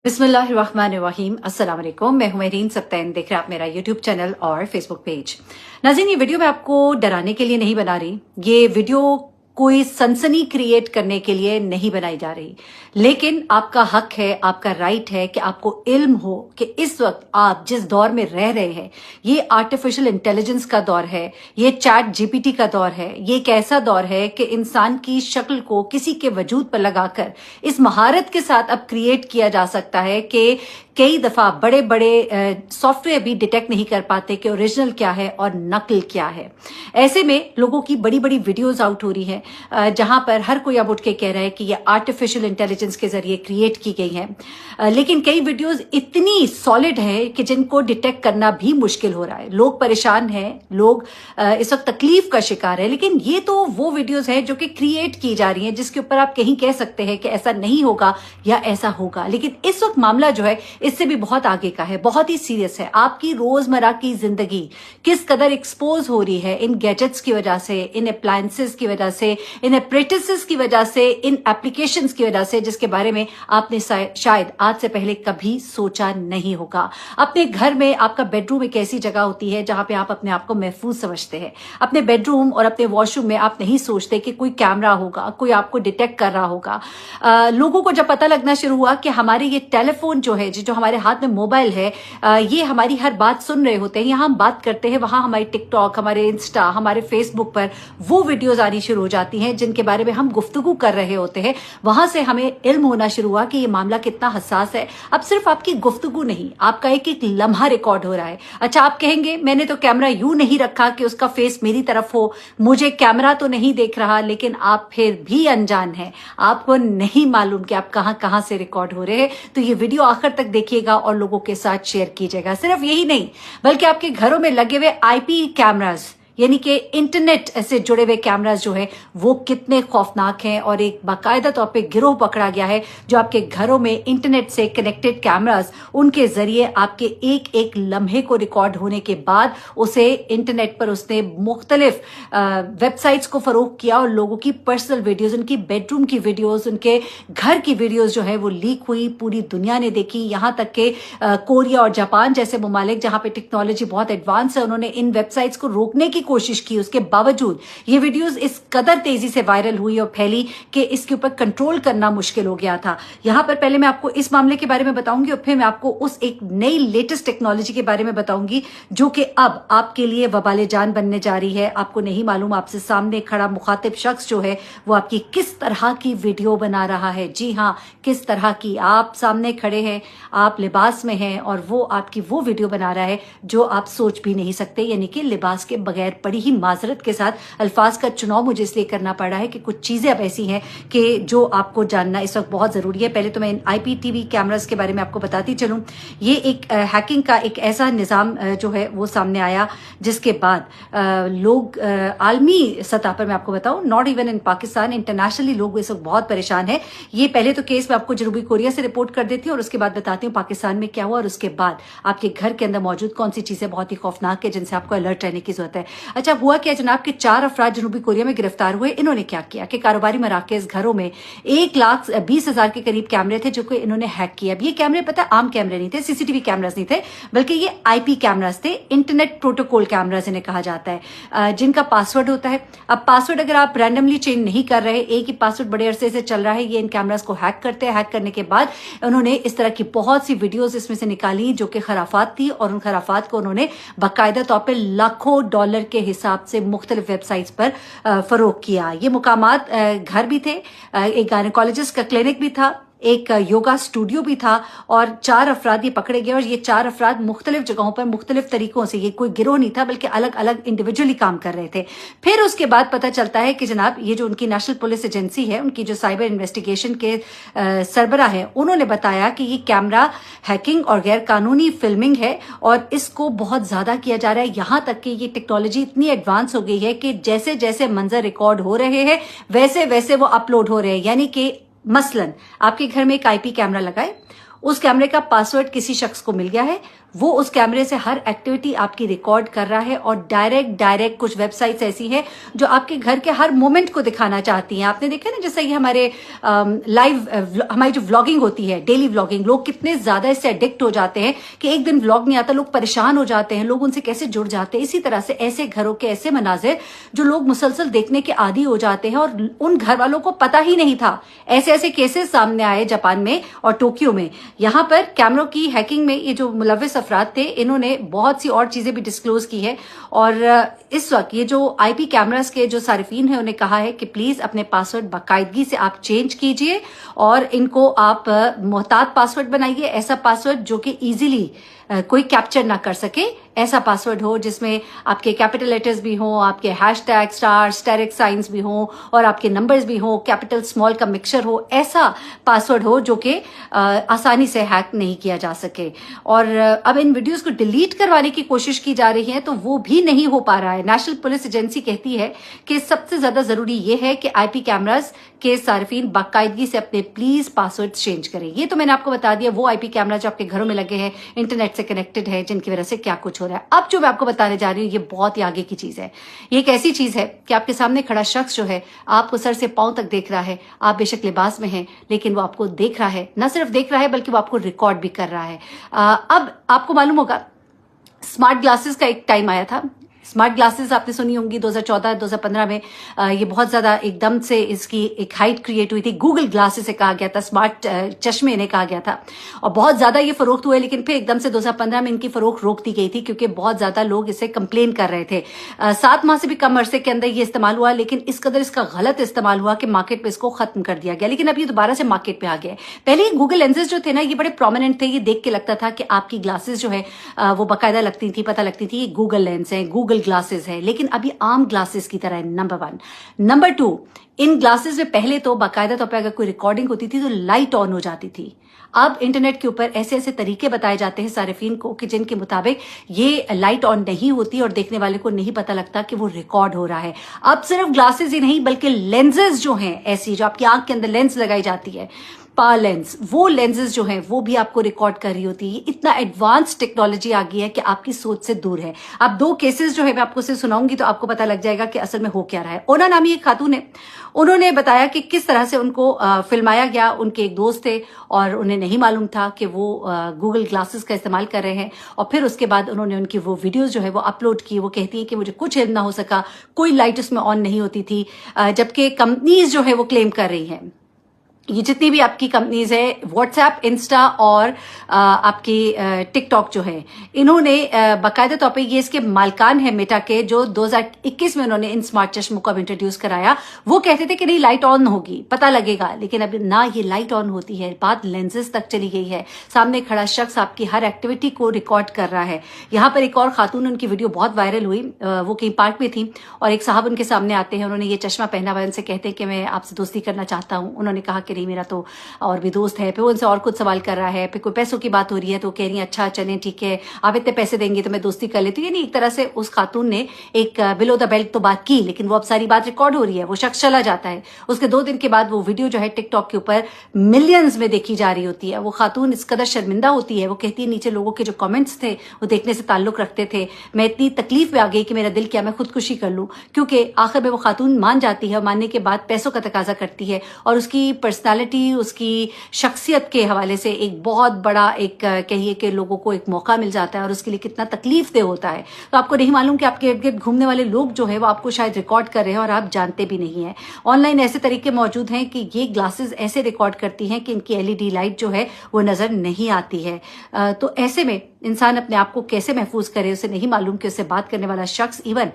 बिस्मिल्लाहिर्रहमानिर्रहीम, अस्सलाम वालेकुम। मैं हूं मेहरीन सब्तैन। देख रहे हैं आप मेरा यूट्यूब चैनल और फेसबुक पेज। नाज़रीन, ये वीडियो मैं आपको डराने के लिए नहीं बना रही, ये वीडियो कोई सनसनी क्रिएट करने के लिए नहीं बनाई जा रही, लेकिन आपका हक है, आपका राइट है कि आपको इल्म हो कि इस वक्त आप जिस दौर में रह रहे हैं, ये आर्टिफिशियल इंटेलिजेंस का दौर है, ये चैट जीपीटी का दौर है। ये एक ऐसा दौर है कि इंसान की शक्ल को किसी के वजूद पर लगाकर इस महारत के साथ अब क्रिएट किया जा सकता है कि कई दफा बड़े बड़े सॉफ्टवेयर भी डिटेक्ट नहीं कर पाते कि ओरिजिनल क्या है और नकल क्या है। ऐसे में लोगों की बड़ी बड़ी वीडियोस आउट हो रही हैं जहां पर हर कोई अब उठ के कह रहा है कि ये आर्टिफिशियल इंटेलिजेंस के जरिए क्रिएट की गई हैं, लेकिन कई वीडियोस इतनी सॉलिड है कि जिनको डिटेक्ट करना भी मुश्किल हो रहा है। लोग परेशान हैं, लोग इस वक्त तकलीफ का शिकार है, लेकिन ये तो वो वीडियोस हैं जो कि क्रिएट की जा रही हैं, जिसके ऊपर आप कहीं कह सकते हैं कि ऐसा नहीं होगा या ऐसा होगा। लेकिन इस वक्त मामला जो है इससे भी बहुत आगे का है, बहुत ही सीरियस है। आपकी रोजमर्रा की जिंदगी किस कदर एक्सपोज हो रही है इन गैजेट्स की वजह से, इन अप्लायंसेस की वजह से, इन अप्रेटिसेस की वजह से, इन एप्लीकेशंस की वजह से, जिसके बारे में आपने शायद आज से पहले कभी सोचा नहीं होगा। अपने घर में आपका बेडरूम एक ऐसी जगह होती है जहां पे आप अपने आप को महफूज समझते हैं। अपने बेडरूम और अपने वॉशरूम में आप नहीं सोचते कि कोई कैमरा होगा, कोई आपको डिटेक्ट कर रहा होगा। लोगों को जब पता लगना शुरू हुआ कि हमारे ये टेलीफोन जो है, जो हमारे हाथ में मोबाइल है, ये हमारी हर बात सुन रहे होते हैं, यहाँ हम बात करते हैं, वहां हमारी टिकटॉक, हमारे इंस्टा, हमारे फेसबुक पर वो वीडियोज आनी शुरू हो जाती हैं जिनके बारे में हम गुफ्तगू कर रहे होते हैं। वहां से हमें इल्म होना शुरू हुआ कि ये मामला कितना हसास है। अब सिर्फ आपकी गुफ्तगू नहीं, आपका एक एक लम्हा रिकॉर्ड हो रहा है। अच्छा, आप कहेंगे मैंने तो कैमरा यूं नहीं रखा कि उसका फेस मेरी तरफ हो, मुझे कैमरा तो नहीं देख रहा, लेकिन आप फिर भी अनजान हैं, आपको नहीं मालूम कि आप कहां कहां से रिकॉर्ड हो रहे हैं। तो ये वीडियो आखिर तक देखिएगा और लोगों के साथ शेयर कीजिएगा। सिर्फ यही नहीं, बल्कि आपके घरों में लगे हुए आईपी कैमरास, यानी कि इंटरनेट से जुड़े हुए कैमरास जो है वो कितने खौफनाक हैं। और एक बाकायदा तौर पे गिरोह पकड़ा गया है जो आपके घरों में इंटरनेट से कनेक्टेड कैमरास, उनके जरिए आपके एक एक लम्हे को रिकॉर्ड होने के बाद उसे इंटरनेट पर उसने मुख्तलिफ वेबसाइट्स को फरोख्त किया और लोगों की पर्सनल वीडियोज, उनकी बेडरूम की वीडियोज, उनके घर की वीडियोज जो है वो लीक हुई, पूरी दुनिया ने देखी। यहाँ तक के कोरिया और जापान जैसे ममालिक जहां पे टेक्नोलॉजी बहुत एडवांस है, उन्होंने इन वेबसाइट्स को रोकने की कोशिश की। उसके बावजूद ये वीडियोस इस कदर तेजी से वायरल हुई और फैली कि इसके ऊपर कंट्रोल करना मुश्किल हो गया था। यहां पर पहले मैं आपको इस मामले के बारे में बताऊंगी और फिर मैं आपको उस एक नई लेटेस्ट टेक्नोलॉजी के बारे में बताऊंगी जो कि अब आपके लिए वबाले जान बनने जा रही है। आपको नहीं मालूम आपसे सामने खड़ा मुखातिब शख्स जो है वो आपकी किस तरह की वीडियो बना रहा है। जी हां, किस तरह की। आप सामने खड़े हैं, आप लिबास में हैं और वो आपकी वो वीडियो बना रहा है जो आप सोच भी नहीं सकते, यानी कि लिबास के बगैर। बड़ी ही माजरत के साथ अल्फाज का चुनाव मुझे इसलिए करना पड़ा है कि कुछ चीजें अब ऐसी हैं कि जो आपको जानना इस वक्त बहुत जरूरी है। पहले तो मैं इन आईपीटीवी कैमरास के बारे में आपको बताती चलूं। ये एक हैकिंग का एक ऐसा निजाम जो है वो सामने आया जिसके बाद लोग आलमी सतह पर, मैं आपको बताऊं, not even in Pakistan, internationally लोग इस वक्त बहुत परेशान है। ये पहले तो केस में आपको जनूबी कोरिया से रिपोर्ट कर देती हूँ और उसके बाद बताती हूँ पाकिस्तान में क्या हुआ और उसके बाद आपके घर के अंदर मौजूद कौन सी चीजें बहुत ही खौफनाक है जिनसे आपको अलर्ट रहने की जरूरत है। अच्छा, हुआ क्या जनाब कि 4 अफराद जनूबी कोरिया में गिरफ्तार हुए। इन्होंने क्या किया कि कारोबारी मराकज, घरों में 1,20,000 के करीब कैमरे थे जो कि इन्होंने हैक किया। अब ये कैमरे पता है आम कैमरे नहीं थे, सीसीटीवी कैमरास नहीं थे, बल्कि ये आईपी कैमरास थे, इंटरनेट प्रोटोकॉल कैमरास इन्हें कहा जाता है, जिनका पासवर्ड होता है। अब पासवर्ड अगर आप रैंडमली चेंज नहीं कर रहे, एक ही पासवर्ड बड़े अरसे से चल रहा है, ये इन कैमरास को हैक करते हैं। हैक करने के बाद उन्होंने इस तरह की बहुत सी वीडियोस इसमें से निकाली जो कि खराफात थी और उन खराफात को उन्होंने बाकायदा तौर पर लाखों डॉलर के हिसाब से मुख्तलिफ वेबसाइट्स पर फरोख्त किया। ये मुकामात घर भी थे, एक गायनेकोलॉजिस्ट का क्लिनिक भी था, एक योगा स्टूडियो भी था और 4 अफराद ये पकड़े गए और ये 4 अफराद मुख्तलिफ जगहों पर मुख्तलिफ तरीकों से, ये कोई गिरोह नहीं था बल्कि अलग अलग इंडिविजुअली काम कर रहे थे। फिर उसके बाद पता चलता है कि जनाब ये जो उनकी नेशनल पुलिस एजेंसी है, उनकी जो साइबर इन्वेस्टिगेशन के सरबरा है, उन्होंने बताया कि ये कैमरा हैकिंग और गैर कानूनी फिल्मिंग है और इसको बहुत ज्यादा किया जा रहा है। यहां तक कि ये टेक्नोलॉजी इतनी एडवांस हो गई है कि जैसे जैसे मंजर रिकॉर्ड हो रहे हैं वैसे वैसे वो अपलोड हो रहे हैं। यानी कि मसलन आपके घर में एक आईपी कैमरा लगाए, उस कैमरे का पासवर्ड किसी शख्स को मिल गया है, वो उस कैमरे से हर एक्टिविटी आपकी रिकॉर्ड कर रहा है और डायरेक्ट कुछ वेबसाइट्स ऐसी हैं जो आपके घर के हर मोमेंट को दिखाना चाहती हैं। आपने देखा ना, जैसे ये हमारे हमारी जो व्लॉगिंग होती है, डेली व्लॉगिंग, लोग कितने ज्यादा इससे एडिक्ट हो जाते हैं कि एक दिन व्लॉग नहीं आता, लोग परेशान हो जाते हैं, लोग उनसे कैसे जुड़ जाते हैं। इसी तरह से ऐसे घरों के ऐसे मनाजिर जो लोग मुसलसल देखने के आदी हो जाते हैं और उन घर वालों को पता ही नहीं था। ऐसे ऐसे केसेस सामने आए जापान में और टोक्यो में। यहां पर कैमरों की हैकिंग में ये जो मुलविस अफराद थे, इन्होंने बहुत सी और चीजें भी डिस्क्लोज की है। और इस वक्त ये जो आईपी कैमरास के जो सारिफीन है, उन्हें कहा है कि प्लीज अपने पासवर्ड बाकायदगी से आप चेंज कीजिए और इनको आप मोहतात पासवर्ड बनाइए, ऐसा पासवर्ड जो कि इजीली कोई कैप्चर ना कर सके, ऐसा पासवर्ड हो जिसमें आपके कैपिटल लेटर्स भी हों, आपके हैशटैग, स्टार, स्टेरिक साइंस भी हों और आपके नंबर्स भी हों, कैपिटल स्मॉल का मिक्सचर हो। ऐसा पासवर्ड हो जो कि आसानी से हैक नहीं किया जा सके। और अब इन वीडियोस को डिलीट करवाने की कोशिश की जा रही है तो वो भी नहीं हो पा रहा है। नेशनल पुलिस एजेंसी कहती है कि सबसे ज्यादा जरूरी ये है कि आईपी कैमरास के सार्फिन बाकायदगी से अपने प्लीज पासवर्ड चेंज करें। ये तो मैंने आपको बता दिया, वो आईपी कैमरा जो आपके घरों में लगे हैं, इंटरनेट से कनेक्टेड है, जिनकी वजह से क्या कुछ हो रहा है। अब जो मैं आपको बताने जा रही हूँ ये बहुत ही आगे की चीज है। ये एक ऐसी चीज है कि आपके सामने खड़ा शख्स जो है आपको सर से पांव तक देख रहा है। आप बेशक लिबास में हैं लेकिन वो आपको देख रहा है, न सिर्फ देख रहा है बल्कि वो आपको रिकॉर्ड भी कर रहा है। अब आपको मालूम होगा स्मार्ट ग्लासेस का एक टाइम आया था। स्मार्ट ग्लासेस आपने सुनी होंगी 2014-2015 में ये बहुत ज्यादा एकदम से इसकी एक हाइट क्रिएट हुई थी। गूगल ग्लासेस से कहा गया था, स्मार्ट चश्मे इन्हें कहा गया था और बहुत ज्यादा ये फरोख्त हुए, लेकिन फिर एकदम से 2015 में इनकी फरोख्त रोक दी गई थी क्योंकि बहुत ज्यादा लोग इसे कंप्लेन कर रहे थे। 7 माह से भी कम अरसे के अंदर ये इस्तेमाल हुआ, लेकिन इस कदर इसका गलत इस्तेमाल हुआ कि मार्केट पे इसको खत्म कर दिया गया। लेकिन अब ये दोबारा से मार्केट पे आ गया। पहले ये गूगल लेंसेज जो थे ना, ये बड़े प्रोमिनेंट थे। ये देख के लगता था कि आपकी ग्लासेस जो है वो बाकायदा लगती थी, पता लगती थी ये गूगल लेंस है, गूगल ग्लासेस है। लेकिन अभी आम ग्लासेस की तरह है, नंबर 1। नंबर 2, इन ग्लासेस में पहले तो बाकायदा तौर पर अगर कोई रिकॉर्डिंग होती थी तो लाइट ऑन हो जाती थी। अब इंटरनेट के ऊपर ऐसे ऐसे तरीके बताए जाते हैं सारिफीन को कि जिनके मुताबिक ये लाइट ऑन नहीं होती और देखने वाले को नहीं पता लगता कि वो रिकॉर्ड हो रहा है। अब सिर्फ ग्लासेस ही नहीं बल्कि लेंसेज जो हैं, ऐसी जो आपकी आंख के अंदर लेंस लगाई जाती है, पा लेंस, वो लेंसेज जो हैं वो भी आपको रिकॉर्ड कर रही होती है। इतना एडवांस टेक्नोलॉजी आ गई है कि आपकी सोच से दूर है। अब 2 केसेस जो है मैं आपको से सुनाऊंगी तो आपको पता लग जाएगा कि असल में हो क्या रहा है। ओना नामी एक खातून है, उन्होंने बताया कि किस तरह से उनको फिल्माया गया। उनके एक दोस्त थे और उन्हें नहीं मालूम था कि वो गूगल ग्लासेस का इस्तेमाल कर रहे हैं और फिर उसके बाद उन्होंने उनकी वो वीडियोस जो है वो अपलोड की। वो कहती है कि मुझे कुछ इल्म ना हो सका, कोई लाइट उसमें ऑन नहीं होती थी, जबकि कंपनीज जो है वो क्लेम कर रही हैं, ये जितनी भी आपकी कंपनीज है, व्हाट्सएप, इंस्टा और आपकी टिकटॉक जो है, इन्होंने बाकायदा तौर पे, ये इसके मालकान है मेटा के, जो 2021 में उन्होंने इन स्मार्ट चश्मों को इंट्रोड्यूस कराया। वो कहते थे कि नहीं लाइट ऑन होगी, पता लगेगा, लेकिन अब ना ये लाइट ऑन होती है, बात लेंसेज तक चली गई है। सामने खड़ा शख्स आपकी हर एक्टिविटी को रिकॉर्ड कर रहा है। यहाँ पर एक और खातून, उनकी वीडियो बहुत वायरल हुई, वो कहीं पार्क में थी और एक साहब उनके सामने आते हैं, उन्होंने ये चश्मा पहना हुआ, उनसे कहते हैं कि मैं आपसे दोस्ती करना चाहता हूँ। उन्होंने कहा कि मेरा तो और भी दोस्त है। फिर उनसे और कुछ सवाल कर रहा है, फिर कोई पैसों की बात हो रही है तो कह रही है अच्छा चलें ठीक है, आप इतने पैसे देंगे तो मैं दोस्ती कर लेती हूँ। यानी एक तरह से उस खातून ने एक बिलो द बेल्ट तो बात की, लेकिन वो अब सारी बात रिकॉर्ड हो रही है। वो शख्स चला जाता है, उसके 2 दिन के बाद वो वीडियो जो है टिकटॉक के ऊपर मिलियंस में देखी जा रही होती है। वो खातून इस कदर शर्मिंदा होती है, वो कहती है नीचे लोगों के जो कमेंट्स थे वो देखने से ताल्लुक रखते थे, मैं इतनी तकलीफ में आ गई कि मेरा दिल किया मैं खुदकुशी कर लूं, क्योंकि आखिर में वो खातून मान जाती है, मानने के बाद पैसों का तकाजा करती है और उसकी पर्सनालिटी, उसकी शख्सियत के हवाले से एक बहुत बड़ा एक कहिए कि लोगों को एक मौका मिल जाता है और उसके लिए कितना तकलीफ दे होता है। तो आपको नहीं मालूम कि आपके इर्द गिर्द घूमने वाले लोग जो है वो आपको शायद रिकॉर्ड कर रहे हैं और आप जानते भी नहीं है। ऑनलाइन ऐसे तरीके मौजूद हैं कि ये ग्लासेस ऐसे रिकॉर्ड करती हैं कि इनकी एलईडी लाइट जो है वो नजर नहीं आती है। तो ऐसे में इंसान अपने आप को कैसे महफूज करे, उसे नहीं मालूम कि उससे बात करने वाला शख्स, इवन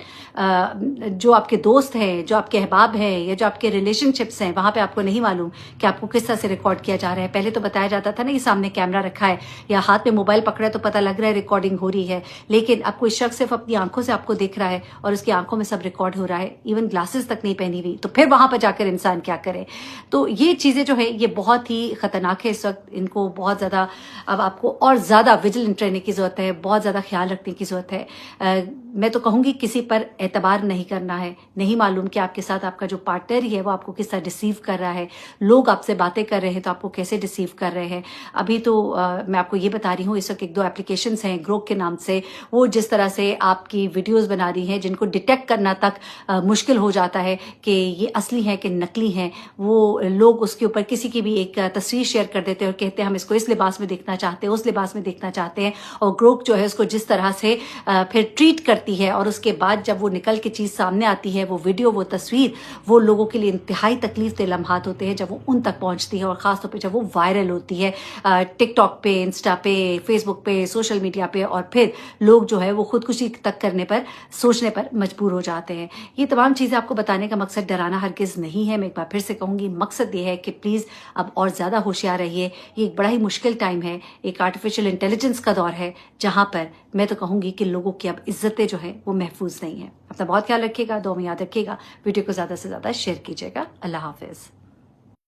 जो आपके दोस्त हैं, जो आपके अहबाब हैं या जो आपके रिलेशनशिप्स हैं, वहां पे आपको नहीं मालूम कि आपको किस तरह से रिकॉर्ड किया जा रहा है। पहले तो बताया जाता था ना कि सामने कैमरा रखा है या हाथ में मोबाइल पकड़ा है तो पता लग रहा है रिकॉर्डिंग हो रही है, लेकिन अब कोई शख्स सिर्फ अपनी आंखों से आपको देख रहा है और उसकी आंखों में सब रिकॉर्ड हो रहा है, इवन ग्लासेस तक नहीं पहनी हुई। तो फिर वहां पर जाकर इंसान क्या करे। तो ये चीजें जो है ये बहुत ही खतरनाक है इस वक्त। इनको बहुत ज्यादा अब आपको और ज्यादा विजिलेंट रहने की जरूरत है, बहुत ज्यादा ख्याल रखने की जरूरत है। मैं तो कहूँगी किसी पर एतबार नहीं करना है। नहीं मालूम कि आपके साथ आपका जो पार्टनर ही है वो आपको किस तरह डिसीव कर रहा है। लोग आपसे बातें कर रहे हैं तो आपको कैसे डिसीव कर रहे हैं। अभी तो मैं आपको ये बता रही हूँ, इस वक्त 1-2 एप्लीकेशंस हैं ग्रोक के नाम से, वो जिस तरह से आपकी वीडियोस बना रही हैं जिनको डिटेक्ट करना तक मुश्किल हो जाता है कि ये असली हैं कि नकली हैं। वो लोग उसके ऊपर किसी की भी एक तस्वीर शेयर कर देते हैं और कहते हैं हम इसको इस लिबास में देखना चाहते हैं, उस लिबास में देखना चाहते हैं, और ग्रोक जो है उसको जिस तरह से फिर ट्रीट करती है, और उसके बाद जब वो निकल के चीज़ सामने आती है, वो वीडियो, वो तस्वीर, वो लोगों के लिए इंतहाई तकलीफ दे लम्हात होते हैं जब वो उन तक पहुंचती है, और ख़ासतौर पे जब वो वायरल होती है टिकटॉक पे, इंस्टा पे, फेसबुक पे, सोशल मीडिया पे, और फिर लोग जो है वो खुदकुशी तक करने पर, सोचने पर मजबूर हो जाते हैं। ये तमाम चीज़ें आपको बताने का मकसद डराना हरगिज़ नहीं है। मैं एक बार फिर से कहूँगी, मकसद ये है कि प्लीज़ अब और ज़्यादा होशियार रहिए। ये एक बड़ा ही मुश्किल टाइम है, एक आर्टिफिशियल इंटेलिजेंस का दौर है, जहाँ पर मैं तो कहूँगी कि लोगों की अब इज्जतें जो है वो महफूज नहीं है। अपना बहुत ख्याल रखिएगा, दुआ में याद रखिएगा, वीडियो को ज़्यादा से ज़्यादा शेयर कीजिएगा। अल्लाह हाफिज़।